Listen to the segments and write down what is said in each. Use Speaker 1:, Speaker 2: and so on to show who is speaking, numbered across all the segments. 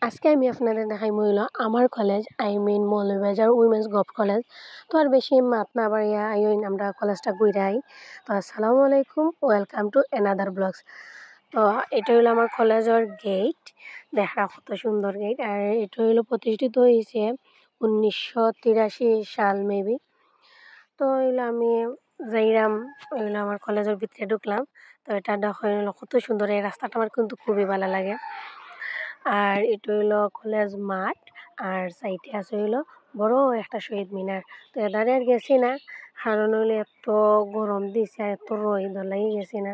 Speaker 1: আজকে আমি আপনাদের দেখাইমু হইলো আমার college Moulvibazar women's gov college. তো আর বেশি মাত না বাড়িয়া আইন আমরা কলেজটা ঘুরাই। তো আসসালামু আলাইকুম, ওয়েলকাম টু অ্যানাদার ব্লগস। তো এটা হইলো আমার কলেজের গেট, দেখা কত সুন্দর গেট। আর এটা হইলো প্রতিষ্ঠিত হয়েছে 1983 সাল মেবি। তো হইলো আমি যাইরাম, হইলো আমার কলেজের ভিতরে ঢুকলাম। তো এটা দেখা হইলো কত সুন্দর, এই রাস্তাটা আমার কিন্তু খুবই ভালো লাগে। আর এটা হইলো কলেজ মাঠ, আর সাইডে আছে হইলো বড় একটা শহীদ মিনার। তো এদারে আর গেছি না, কারণ হইলো এত গরম দিছে আর এত রোদ লাগি গেছি না।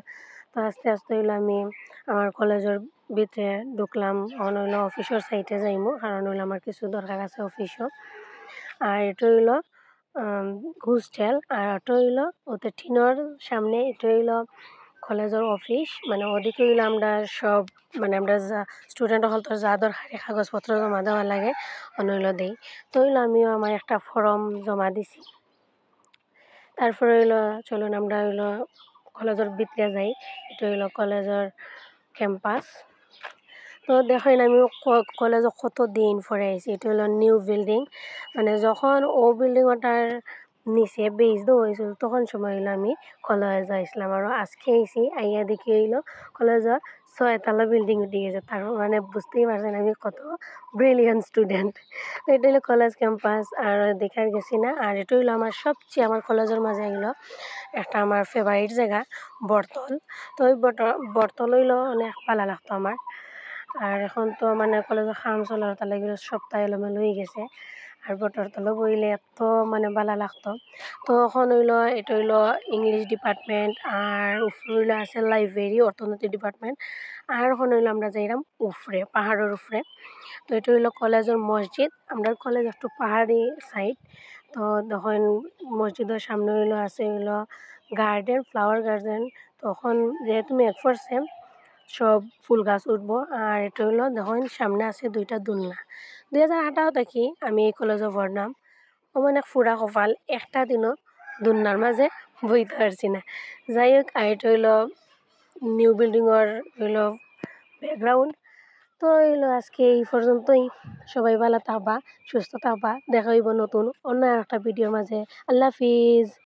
Speaker 1: তো আস্তে আস্তে হইলো আমি আমার কলেজের ভিতরে ঢুকলাম। অন হইলো অফিসের সাইডে যাইমু, কারণ হইলো আমার কিছু দরকার আছে অফিসও। আর এটা হইলো হোস্টেল, আর এটা হইলো ওতে টিনের সামনে। এটা হইলো কলেজের অফিস, মানে ওদিকে হইলো আমরা সব, মানে আমরা যা স্টুডেন্ট হল তো যা দরকারি কাগজপত্র জমা দেওয়া লাগে অন্য হইলো দেই। তো হইলো আমিও আমার একটা ফর্ম জমা দিছি। তারপরে হইলো চলুন আমরা হইলো কলেজের ভিতরে যাই। এটা হইলো কলেজের ক্যাম্পাস। তো দেখেন আমি কলেজে কত দিন পরে আইছি। এটা হলো নিউ বিল্ডিং, মানে যখন ও বিল্ডিং ওটার নিচে বেজ দেওয়া হয়েছিল তখন সময় হইলো আমি কলেজে আইসলাম। আর আজকে আইসি আইয়া দেখি হইলো কলেজের 6 তলা বিল্ডিং উঠে গেছে। তার মানে বুঝতেই পারছেন আমি কত ব্রিলিয়ান্ট স্টুডেন্ট। তো এটা হলো কলেজ ক্যাম্পাস, আর দেখার গেছি না। আর এটা হইলো আমার সবচেয়ে, আমার কলেজের মাঝে হইলো একটা আমার ফেভারিট জায়গা, বটতল। তো ওই বটতল হইলো অনেক ভালো লাগতো আমার। আর এখন তো মানে কলেজের কাম চলার তালে সপ্তাহ এলোমেলো হয়ে গেছে। আর বটার তলে বইলে এত মানে ভালো লাগতো। তো এখন হইলো এটা হইলো ইংলিশ ডিপার্টমেন্ট, আর উপরে হইলো আছে লাইব্রেরি, অর্থনীতি ডিপার্টমেন্ট। আর এখন হইলো আমরা যাইলাম উফরে, পাহাড়ের উফরে। তো এটা হইলো কলেজের মসজিদ। আমরা কলেজ একটু পাহাড়ি সাইড। তো তখন মসজিদের সামনে হইলো আছে হইলো গার্ডেন, ফ্লাওয়ার গার্ডেন। তখন যেহেতু মেঘ পড়ছে সব ফুল গাছ উঠবো। আর এটা হইলো দেখুন সামনে আছে 2টা দোলনা। 2018 থাকি আমি এই কলেজে পড়লাম। ও মানে ফুরা কপাল, একটা দিনও দোলনার মাঝে বইতে পারছি না। যাই হোক, আর এটা হইলো নিউ বিল্ডিংয়ের হইলো ব্যাকগ্রাউন্ড। তো হইলো আজকে এই পর্যন্তই। সবাই ভালো থাকবা, সুস্থ থাকবা। দেখা হইব নতুন অন্য একটা ভিডিওর মাঝে। আল্লাহ হাফিজ।